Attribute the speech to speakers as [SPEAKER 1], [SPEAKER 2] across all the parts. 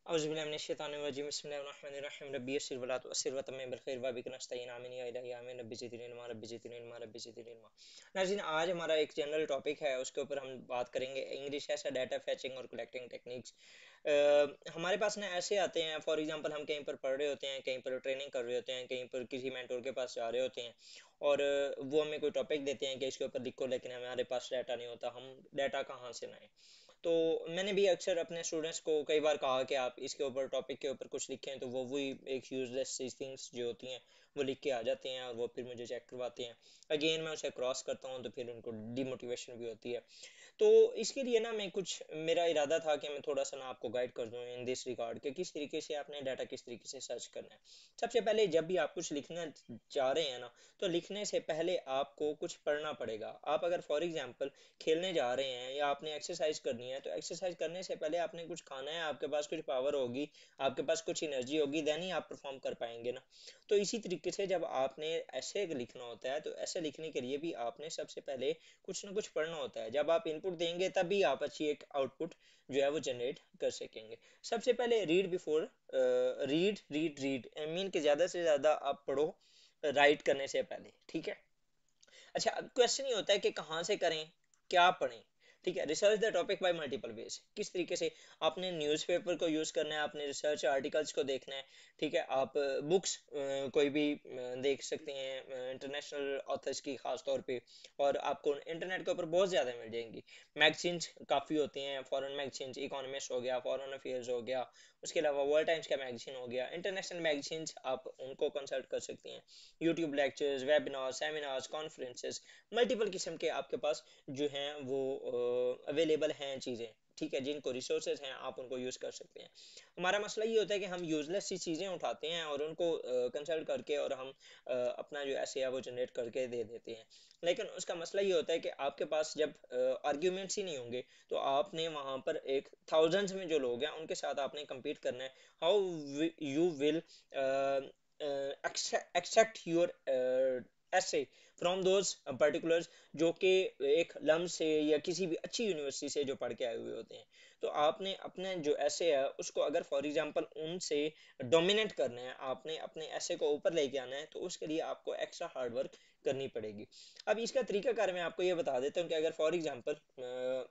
[SPEAKER 1] औज़ुबिल्लाहि बिस्मिल्लाहिर्रहमानिर्रहीम रब्बी यस्सिर वला तुअस्सिर वतम्मिम बिल खैर वबिक नस्तईन आमीन या इलाही आमीन रब्बी ज़िदनी इल्मा रब्बी ज़िदनी इल्मा रब्बी ज़िदनी इल्मा। नाज़रीन, आज हमारा एक जनरल टॉपिक है, उसके ऊपर हम बात करेंगे इंग्लिश ऐसा डाटा फैचिंग और कलेक्टिंग टेक्निक्स। हमारे पास ना ऐसे आते हैं, फॉर एग्जांपल हम कहीं पर पढ़ रहे होते हैं, कहीं पर ट्रेनिंग कर रहे होते हैं, कहीं पर किसी मेंटोर के पास जा रहे होते हैं और वो हमें कोई टॉपिक देते हैं कि इसके ऊपर लिखो, लेकिन हमारे पास डाटा नहीं होता, हम डाटा कहाँ से लाएं। तो मैंने भी अक्सर अपने स्टूडेंट्स को कई बार कहा कि आप इसके ऊपर टॉपिक के ऊपर कुछ लिखें, तो वो वही एक यूजलेस सी थिंग्स जो होती हैं वो लिख के आ जाते हैं और वो फिर मुझे चेक करवाते हैं। अगेन मैं उसे क्रॉस करता हूँ तो फिर उनको डिमोटिवेशन भी होती है। तो इसके लिए ना मैं कुछ मेरा इरादा था कि मैं थोड़ा सा ना आपको गाइड कर दूं इन दिस रिगार्ड कि किस तरीके से आपने डाटा किस तरीके से सर्च करना है। सबसे पहले जब भी आप कुछ लिखना चाह रहे हैं ना, तो लिखने से पहले आपको कुछ पढ़ना पड़ेगा। आप अगर फॉर एग्जांपल खेलने जा रहे हैं या आपने एक्सरसाइज करनी है, तो एक्सरसाइज करने से पहले आपने कुछ खाना है, आपके पास कुछ पावर होगी, आपके पास कुछ एनर्जी होगी, देन ही आप परफॉर्म कर पाएंगे ना। तो इसी तरीके से जब आपने ऐसे लिखना होता है, तो ऐसे लिखने के लिए भी आपने सबसे पहले कुछ ना कुछ पढ़ना होता है। जब आप इनपुट देंगे तभी आप अच्छी एक आउटपुट जो है वो जनरेट कर सकेंगे। सबसे पहले read before read read read I mean कि ज्यादा से ज्यादा आप पढ़ो राइट करने से पहले, ठीक है। अच्छा, अब क्वेश्चन ये होता है कि कहाँ से करें, क्या पढ़ें। ठीक है, research the topic by multiple ways. किस तरीके से आपने न्यूज़पेपर को यूज करना है, आपने रिसर्च आर्टिकल्स को देखना है। ठीक है, आप बुक्स कोई भी देख सकते हैं इंटरनेशनल ऑथर्स की खास तौर पे, और आपको इंटरनेट के ऊपर बहुत ज़्यादा मिल जाएंगी। मैगजीन्स काफ़ी होती हैं, फॉरेन मैगजीन्स, इकोनॉमिस्ट हो गया, फॉरेन अफेयर्स हो गया, उसके अलावा वर्ल्ड टाइम्स का मैगजीन हो गया, इंटरनेशनल मैगजीन्स आप उनको कंसल्ट कर सकते हैं। YouTube lectures, webinar, seminars, conferences, multiple किस्म के आपके पास जो हैं वो अवेलेबल हैं चीज़ें। ठीक है, जिनको रिसोर्सेज हैं आप उनको यूज़ कर सकते हैं। हमारा मसला ये होता है कि हम यूजलेस सी चीज़ें उठाते हैं और उनको कंसल्ट करके और हम अपना जो ऐसे है वो जनरेट करके दे देते हैं। लेकिन उसका मसला ये होता है कि आपके पास जब आर्ग्यूमेंट्स ही नहीं होंगे, तो आपने वहाँ पर एक थाउजेंड्स में जो लोग हैं उनके साथ आपने compete करना है। How you will accept your ऐसे फ्रॉम दोज पर्टिकुलर्स जो कि एक लम से या किसी भी अच्छी यूनिवर्सिटी से जो पढ़ के आए हुए होते हैं। तो आपने अपने जो ऐसे है उसको अगर फॉर एग्जांपल उनसे डोमिनेट करना है, आपने अपने ऐसे को ऊपर लेके आना है, तो उसके लिए आपको एक्स्ट्रा हार्ड वर्क करनी पड़ेगी। अब इसका तरीकाकार मैं आपको ये बता देता हूँ कि अगर फॉर एग्जांपल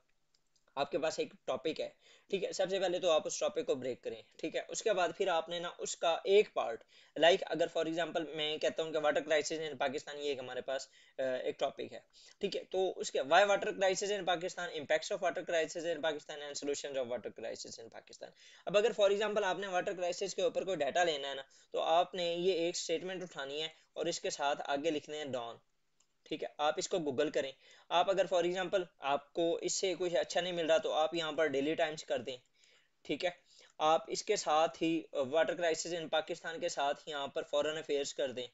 [SPEAKER 1] आपके पास एक टॉपिक है, ठीक है, सबसे पहले तो आप उस टॉपिक को ब्रेक करें। ठीक है, उसके बाद फिर आपने ना उसका एक पार्ट, लाइक अगर फॉर एग्जांपल मैं कहता हूँ कि वाटर क्राइसिस इन पाकिस्तान, ये एक हमारे पास एक टॉपिक है। ठीक है, तो उसके why water crisis in Pakistan, impacts of water crisis in Pakistan and solutions of water crisis in Pakistan. अब अगर फॉर एग्जांपल आपने वाटर क्राइसिस के ऊपर कोई डाटा लेना है ना, तो आपने ये एक स्टेटमेंट उठानी है और इसके साथ आगे लिखने हैं डॉन। ठीक है, आप इसको गूगल करें। आप अगर फॉर एग्जांपल आपको इससे कुछ अच्छा नहीं मिल रहा, तो आप यहाँ पर डेली टाइम्स कर दें। ठीक है, आप इसके साथ ही वाटर क्राइसिस इन पाकिस्तान के साथ यहाँ पर फॉरेन अफेयर्स कर दें।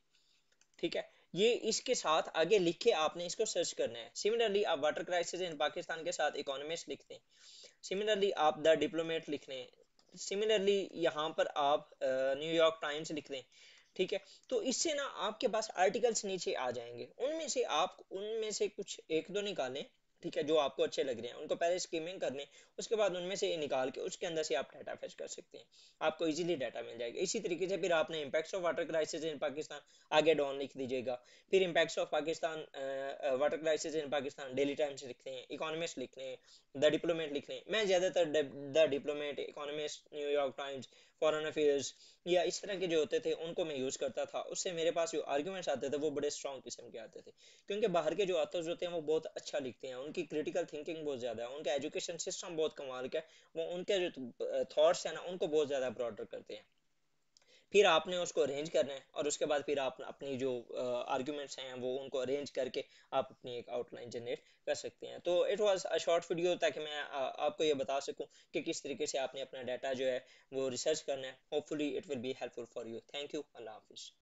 [SPEAKER 1] ठीक है, ये इसके साथ आगे लिख के आपने इसको सर्च करना है। सिमिलरली आप वाटर क्राइसिस इन पाकिस्तान के साथ इकोनॉमिस्ट लिख दें। सिमिलरली आप द डिप्लोमेट लिख लें। सिमिलरली यहाँ पर आप न्यूयॉर्क टाइम्स लिख दें। ठीक है, तो इससे ना आपके पास आर्टिकल्स नीचे आ जाएंगे, उनमें से कुछ एक दो निकालें। ठीक है, जो आपको अच्छे लग रहे हैं उनको पहले स्कीमिंग कर लें, उसके बाद उनमें से निकाल के उसके अंदर से आप डाटा फेच कर सकते हैं। आपको इजीली डाटा मिल जाएगा। इसी तरीके से फिर आपने impacts of water crisis in Pakistan आगे डॉन लिख दीजिएगा। फिर impacts of Pakistan water crisis in Pakistan daily times लिखते हैं, इकोनॉमिस्ट लिखते हैं, द डिप्लोमेट लिख लें। मैं ज़्यादातर the diplomat, economist, New York times, foreign affairs या इस तरह के जो होते थे उनको मैं यूज़ करता था। उससे मेरे पास जो आर्ग्यूमेंट्स आते थे वो बड़े स्ट्रॉन्ग किस्म के आते थे, क्योंकि बाहर के जो ऑथर्स होते हैं वो बहुत अच्छा लिखते हैं, उनकी क्रिटिकल थिंकिंग बहुत ज़्यादा है, उनका एजुकेशन सिस्टम बहुत कमाल का है, वो उनके जो थॉट्स हैं ना उनको बहुत ज़्यादा ब्रॉडर करते हैं। फिर आपने उसको अरेंज करना है और उसके बाद फिर आप अपनी जो आर्ग्यूमेंट्स हैं वो उनको अरेंज करके आप अपनी एक आउटलाइन जनरेट कर सकते हैं। तो it was a short video ताकि मैं आपको ये बता सकूं कि किस तरीके से आपने अपना डाटा जो है वो रिसर्च करना है। Hopefully it will be helpful for you. Thank you. अल्लाह हाफिज़।